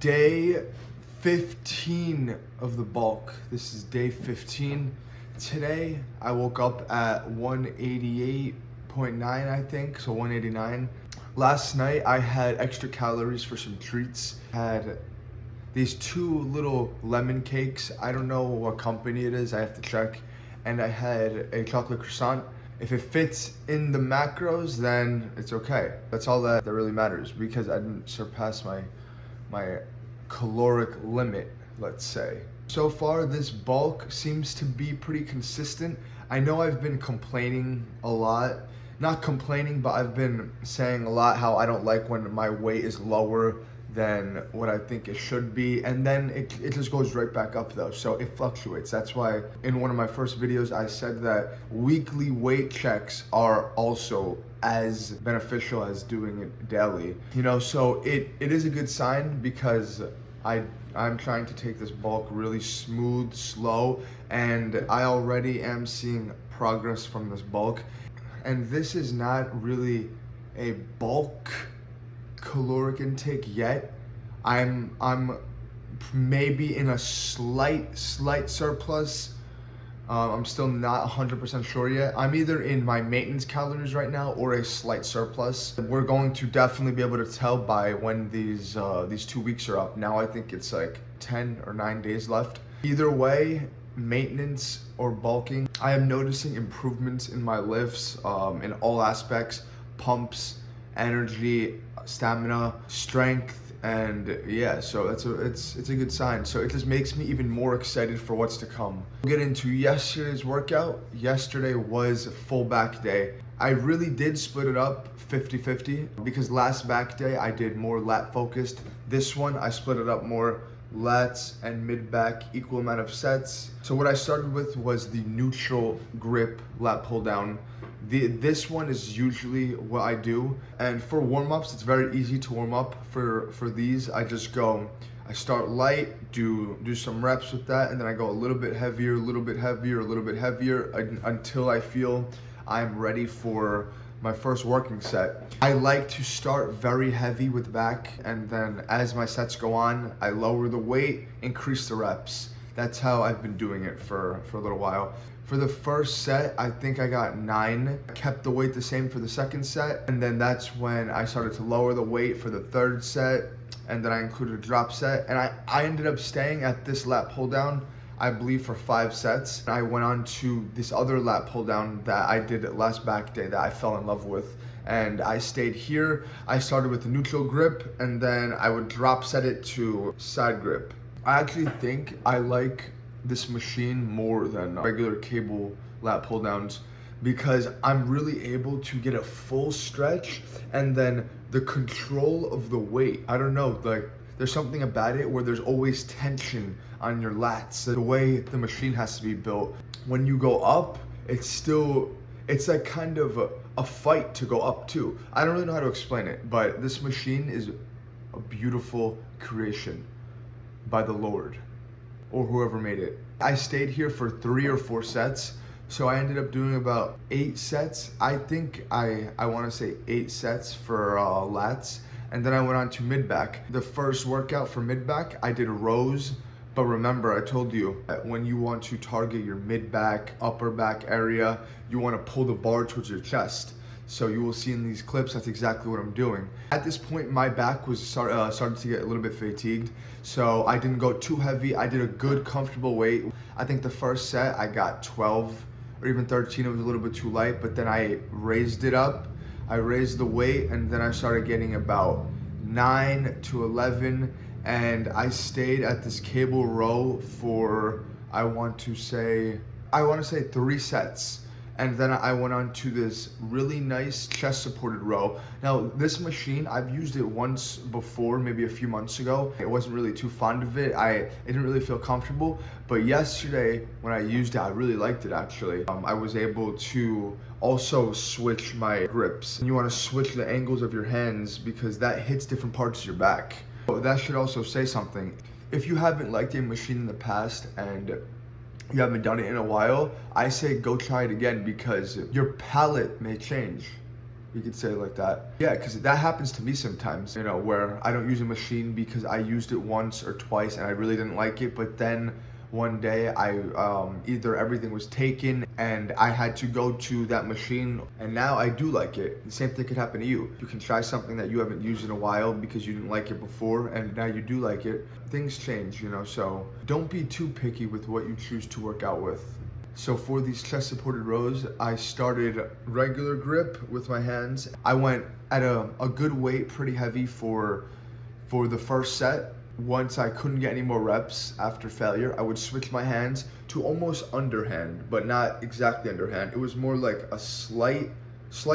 Day 15 of the bulk. This is day 15. Today, I woke up at 188.9, I think, so 189. Last night, I had extra calories for some treats. Had these two little lemon cakes. I don't know what company it is, I have to check. And I had a chocolate croissant. If it fits in the macros, then it's okay. That's all that really matters, because I didn't surpass my caloric limit, let's say. So far, this bulk seems to be pretty consistent. I know I've been complaining a lot. Not complaining, but I've been saying a lot how I don't like when my weight is lower than what I think it should be, and then it just goes right back up though, so it fluctuates. That's why in one of my first videos I said that weekly weight checks are also as beneficial as doing it daily, you know. So it is a good sign, because I'm trying to take this bulk really smooth, slow, and I already am seeing progress from this bulk. And this is not really a bulk caloric intake yet. I'm maybe in a slight surplus. I'm still not 100% sure yet. I'm either in my maintenance calories right now or a slight surplus. We're going to definitely be able to tell by when these 2 weeks are up. Now I think it's like 10 or 9 days left. Either way, maintenance or bulking, I am noticing improvements in my lifts, in all aspects: pumps, energy, stamina, strength, and yeah, so it's a good sign. So it just makes me even more excited for what's to come. We'll get into yesterday's workout. Yesterday was full back day. I really did split it up 50-50, because last back day I did more lat focused. This one I split it up more lats and mid back, equal amount of sets. So what I started with was the neutral grip lat pull down. This one is usually what I do, and for warm-ups it's very easy to warm up for these. I start light, do some reps with that, and then I go a little bit heavier, a little bit heavier, a little bit heavier, until I feel I'm ready for my first working set. I like to start very heavy with back, and then as my sets go on, I lower the weight, increase the reps. That's how I've been doing it for a little while. For the first set, I think I got 9. I kept the weight the same for the second set, and then that's when I started to lower the weight for the third set, and then I included a drop set, and I ended up staying at this lat pull down, I believe, for 5 sets. I went on to this other lat pull down that I did last back day that I fell in love with, and I stayed here. I started with the neutral grip, and then I would drop set it to side grip. I actually think I like this machine more than regular cable lat pull downs, because I'm really able to get a full stretch, and then the control of the weight, I don't know, like there's something about it where there's always tension on your lats. The way the machine has to be built, when you go up, it's like kind of a fight to go up too. I don't really know how to explain it, but this machine is a beautiful creation by the Lord, or whoever made it. I stayed here for 3 or 4 sets, so I ended up doing about 8 sets. I think I want to say 8 sets for lats, and then I went on to mid back. The first workout for mid back, I did rows, but remember I told you that when you want to target your mid back, upper back area, you want to pull the bar towards your chest. So you will see in these clips, that's exactly what I'm doing. At this point, my back was started to get a little bit fatigued, so I didn't go too heavy. I did a good, comfortable weight. I think the first set, I got 12 or even 13. It was a little bit too light, but then I raised it up. I raised the weight, and then I started getting about 9 to 11, and I stayed at this cable row for, I want to say 3 sets. And then I went on to this really nice chest supported row. Now this machine, I've used it once before, maybe a few months ago. I wasn't really too fond of it. I didn't really feel comfortable, but yesterday when I used it, I really liked it actually. I was able to also switch my grips. You want to switch the angles of your hands, because that hits different parts of your back. So that should also say something. If you haven't liked a machine in the past and you haven't done it in a while, I say go try it again, because your palate may change. You could say it like that. Yeah, because that happens to me sometimes, you know, where I don't use a machine because I used it once or twice and I really didn't like it, but then one day either everything was taken and I had to go to that machine, and now I do like it. The same thing could happen to you. You can try something that you haven't used in a while because you didn't like it before, and now you do like it. Things change, you know, so don't be too picky with what you choose to work out with. So for these chest supported rows, I started regular grip with my hands. I went at a good weight, pretty heavy for the first set. Once I couldn't get any more reps after failure, I would switch my hands to almost underhand, but not exactly underhand. It was more like a slight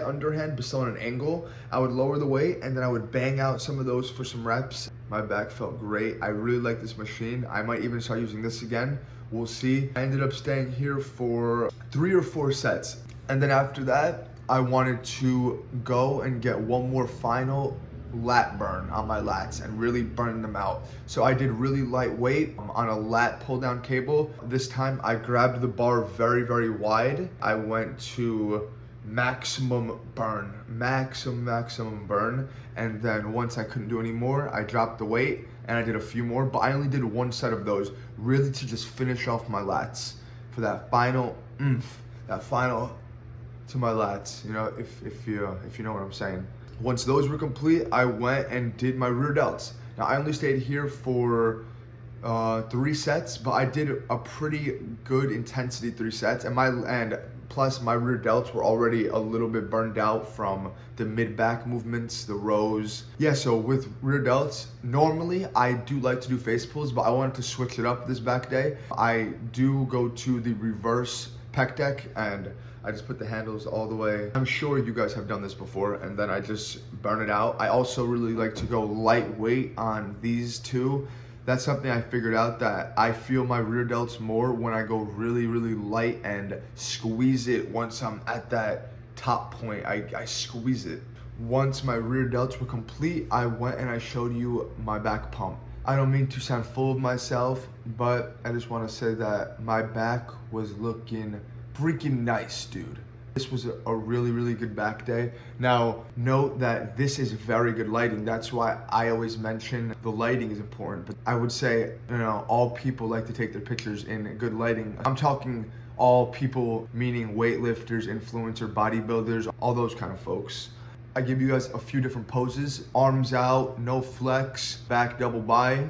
underhand, but still on an angle. I would lower the weight and then I would bang out some of those for some reps. My back felt great. I really like this machine. I might even start using this again. We'll see. I ended up staying here for 3 or 4 sets. And then after that, I wanted to go and get one more final lat burn on my lats and really burn them out. So I did really lightweight on a lat pull down cable. This time I grabbed the bar very, very wide. I went to maximum burn. And then once I couldn't do any more, I dropped the weight and I did a few more, but I only did 1 set of those, really to just finish off my lats for that final oomph, that final to my lats, you know, if you know what I'm saying. Once those were complete, I went and did my rear delts. Now I only stayed here for 3 sets, but I did a pretty good intensity 3 sets, and plus my rear delts were already a little bit burned out from the mid-back movements, the rows. Yeah, so with rear delts, normally I do like to do face pulls, but I wanted to switch it up this back day. I do go to the reverse pec deck and I just put the handles all the way. I'm sure you guys have done this before, and then I just burn it out. I also really like to go lightweight on these two. That's something I figured out, that I feel my rear delts more when I go really, really light and squeeze it. Once I'm at that top point, I squeeze it. Once my rear delts were complete, I went and I showed you my back pump. I don't mean to sound full of myself, but I just want to say that my back was looking freaking nice, dude. This was a really, really good back day. Now, note that this is very good lighting. That's why I always mention the lighting is important. But I would say, you know, all people like to take their pictures in good lighting. I'm talking all people, meaning weightlifters, influencer, bodybuilders, all those kind of folks. I give you guys a few different poses. Arms out, no flex, back double bi.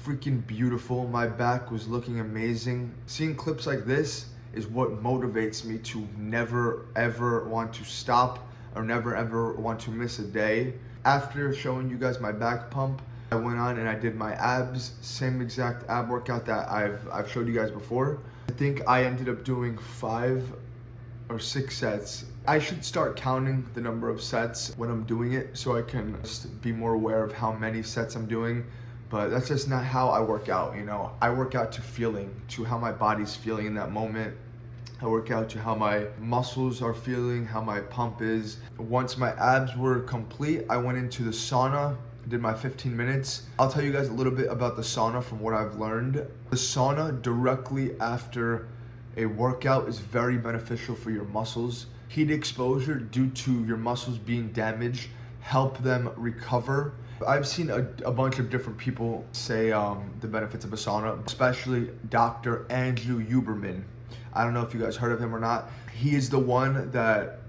Freaking beautiful. My back was looking amazing. Seeing clips like this is what motivates me to never ever want to stop or never ever want to miss a day. After showing you guys my back pump, I went on and I did my abs, same exact ab workout that I've showed you guys before. I think I ended up doing 5 or 6 sets. I should start counting the number of sets when I'm doing it so I can just be more aware of how many sets I'm doing. But that's just not how I work out, you know. I work out to feeling, to how my body's feeling in that moment. I work out to how my muscles are feeling, how my pump is. Once my abs were complete, I went into the sauna, did my 15 minutes. I'll tell you guys a little bit about the sauna from what I've learned. The sauna directly after a workout is very beneficial for your muscles. Heat exposure due to your muscles being damaged help them recover. I've seen a bunch of different people say the benefits of a sauna, especially Dr. Andrew Huberman. I don't know if you guys heard of him or not. He is the one that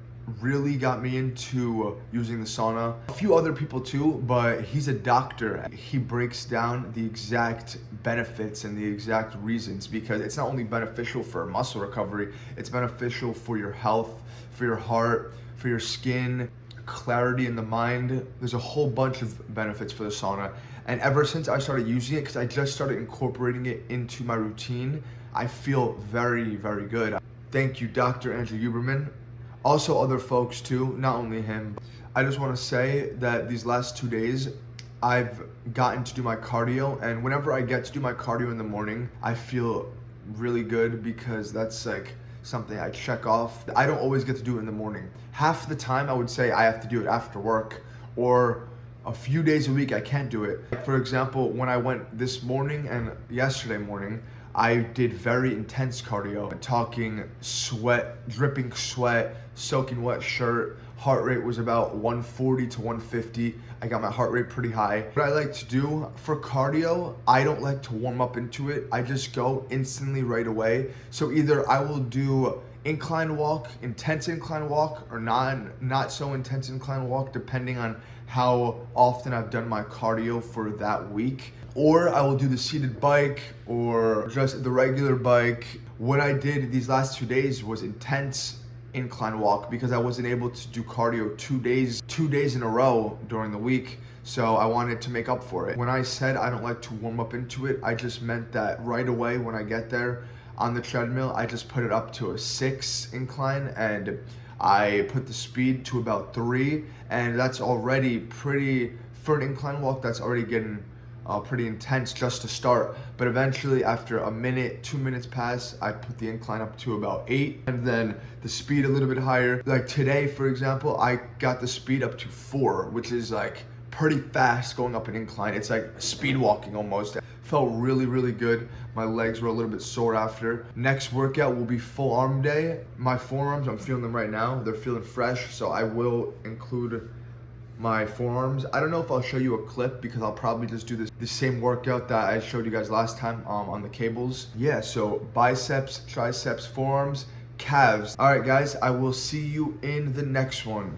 really got me into using the sauna. A few other people too, but he's a doctor. He breaks down the exact benefits and the exact reasons, because it's not only beneficial for muscle recovery, it's beneficial for your health, for your heart, for your skin, clarity in the mind. There's a whole bunch of benefits for the sauna. And ever since I started using it, because I just started incorporating it into my routine, I feel very, very good. Thank you, Dr. Andrew Huberman. Also other folks too, not only him. I just want to say that these last 2 days, I've gotten to do my cardio, and whenever I get to do my cardio in the morning, I feel really good, because that's like something I check off. I don't always get to do it in the morning. Half the time I would say I have to do it after work, or a few days a week I can't do it. For example, when I went this morning and yesterday morning, I did very intense cardio, talking sweat, dripping sweat, soaking wet shirt, heart rate was about 140 to 150. I got my heart rate pretty high. What I like to do for cardio, I don't like to warm up into it. I just go instantly right away. So either I will do incline walk, intense incline walk, or not so intense incline walk, depending on how often I've done my cardio for that week. Or I will do the seated bike or just the regular bike. What I did these last 2 days was intense incline walk because I wasn't able to do cardio 2 days in a row during the week. So I wanted to make up for it. When I said I don't like to warm up into it, I just meant that right away when I get there on the treadmill, I just put it up to a 6 incline and I put the speed to about 3, and that's already pretty, for an incline walk, that's already getting pretty intense just to start. But eventually after a minute, 2 minutes pass, I put the incline up to about 8, and then the speed a little bit higher. Like today, for example, I got the speed up to 4, which is like pretty fast going up an incline. It's like speed walking almost. Felt really, really good. My legs were a little bit sore after. Next workout will be full arm day. My forearms, I'm feeling them right now. They're feeling fresh, so I will include my forearms. I don't know if I'll show you a clip because I'll probably just do the same workout that I showed you guys last time on the cables. Yeah, so biceps, triceps, forearms, calves. All right, guys, I will see you in the next one.